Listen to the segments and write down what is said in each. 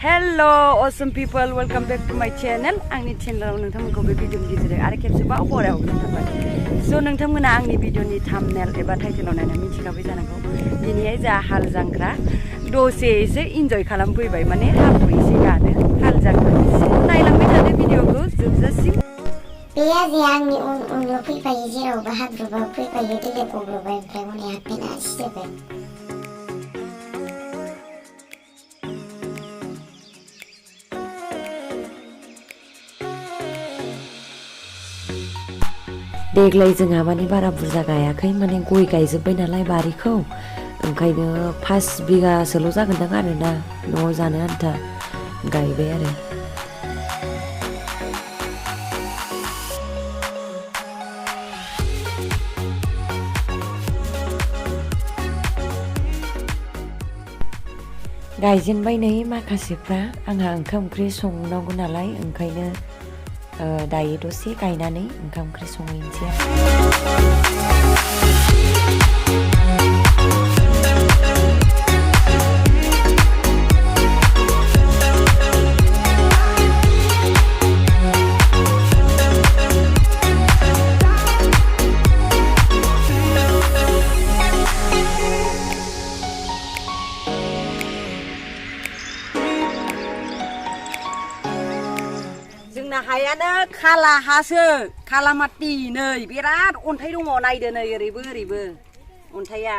Hello awesome people, welcome back to my channel. आंनि चेनेलाव नोंथांमोनखौ बे भिडिअनि गेजेरजों आरो खेबसेबाव बरायहरनो थाबाय। स' नोंथांमोना आंनि भिडिअनि थाम्बनेल एबा टाइटेलाव नायना मिथिखाबाय जानांगौ। दिनैहाय जा हाल जांख्रा दसे एसे इन्जय खालामफैबाय, माने हाब्रु एसे गानो हाल जांख्रा। नायलांबाय थादो भिडिअखौ जोबजासिम। बेया जे आंनि उनल' फैफायो, जेरावबो हाब्रुबाव फैफायो, दैया गब्ल'बाय ओमफ्राय हनै हाबफैना सिजोबबाय। देग्लाय जोंहा माने बारा बुरजा गायाखै, माने गय गायजोब्बाय नालाय बारिखौ, ओंखायनो 5 बिगासोल' जागोनदां आरोना, न'आव जानो आन्था गायबाय आरो। गायजेनबाय नै माखासेफ्रा, आंहा ओंखाम ओंख्रि संनांगौ नालाय, ओंखायनो दायो दसे गायनानै ओंखाम ओंख्रि संहैनोसै हायानो खाला हासो, खाला माटि, नै बिराद अन्थाइ दङ, नायदो नै ओरैबो ओरैबो अन्थाइया।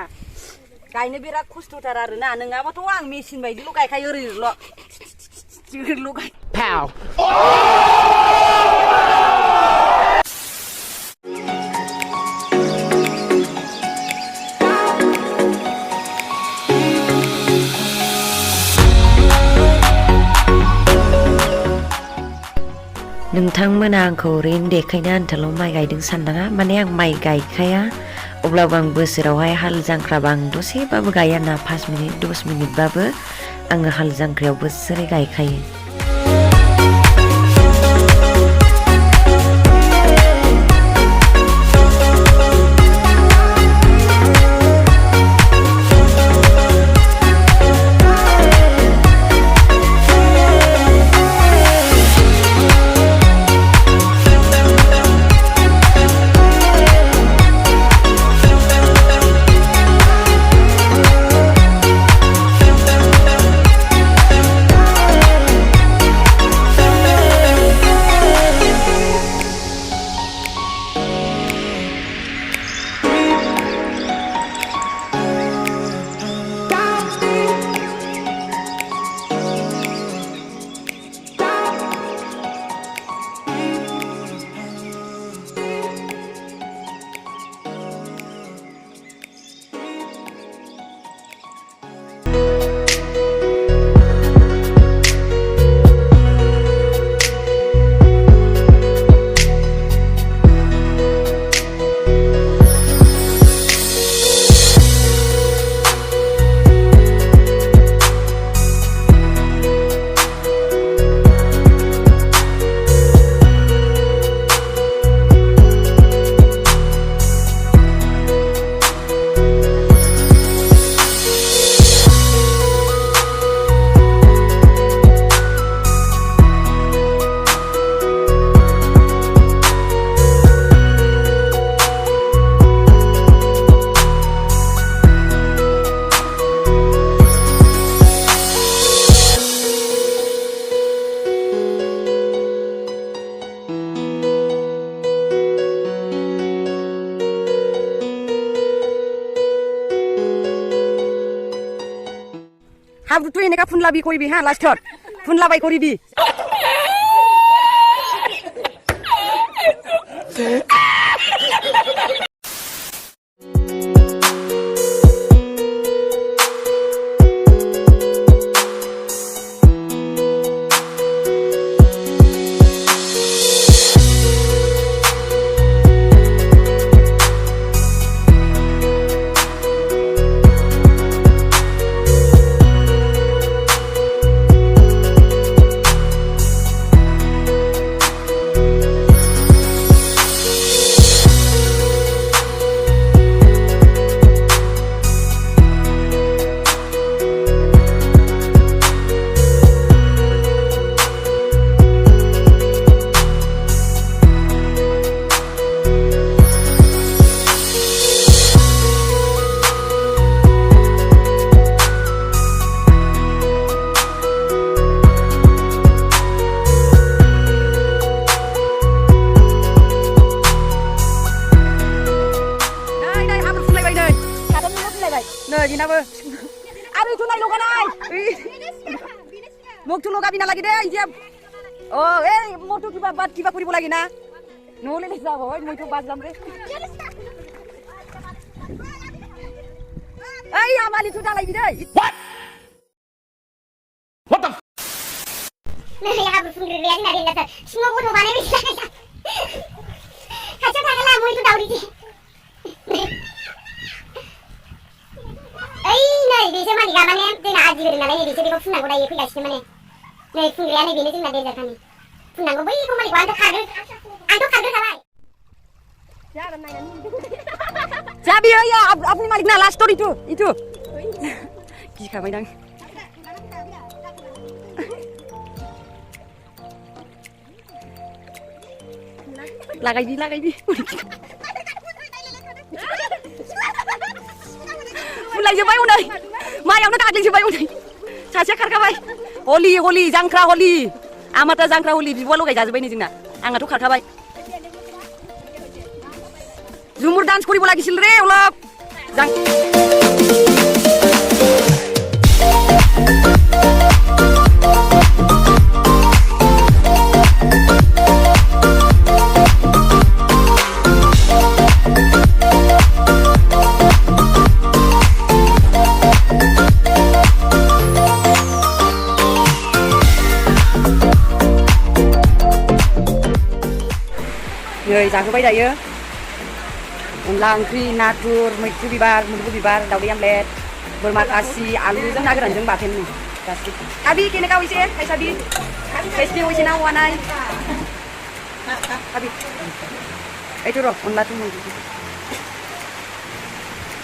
गायनो बिराद खस्थ'थार आरोना, नङाबाथ' आं मेसिन बायदिल' गायखायो, ओरैल' गाय। नोंथांमोना आंखौ ओरैनो देखायनो आन्थाल' माइ गायदों साननाङा, माने आं माइ गायखाया, अब्लाबो आं बोसोरावहाय हाल जांख्राबा आं दसेबाबो गाया ना, 5 मिनिट 10 मिनिटबाबो आङो हाल जांख्रायाव बोसोरै गायखायो। Habru tu ini ka phun labi kori bi ha last thought phun labai kori bi Siapa? Aduh itu naik logan naik. Mau tu logan bina lagi deh, dia. Oh, mau tu kiba kuribu lagi na. Noleh ni siapa? Mau tu bas jam deh. Amali tu dah lagi deh. What? What the? Nah, ya habis sendiri lagi nari nasi. Semua butuh mana bisa. Kacau tak kalah mau itu tahu di. Nah, bisa mana gambarnya? Tidak aji beri nalai bisa dikau senang udah ikut kasih mana. Nah, sendiri ane bini cuma dia kami. Senang gue beri kau mari kau antuk kader salah. Sabi ya, apa ni malik na last story itu. Jika main dang. Lagai di. Mulai je bayu nai. Mayang na takling je bayu nai. Saja karka bai. Holi jangkra holi. Amata jangkra holi biwalo gai jaजोबबाय नि जोंना. आंहाथ' खारखाबाय. Zumur dance koribo লাগিছিল রে অলপ যাং Người जाहोबाय दायो अनला ओंख्रि नाथुर मैथ्रु बिबार मुदुफुल बिबार दावदै आमलेट बोरमा खासि आलुजों ना गोरानजों बाथोननि गासिबो abi kene kau ise kai sabi KSP ise na wanai abi itu roh अनला tuh mau gitu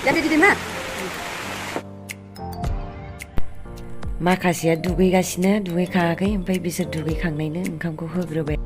jadi di mana माखासेया दुगैगासिनो दुगैखाङाखै ओमफ्राय बिसोर दुगैखांनायनो ओंखामखौ होग्रोबाय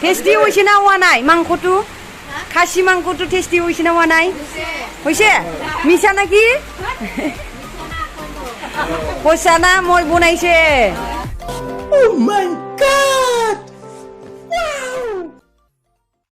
Tasty hoise na wanai mangkotu khasi mangkotu tasty hoise na wanai hoise misa naki hosana moi bonaise Oh my God!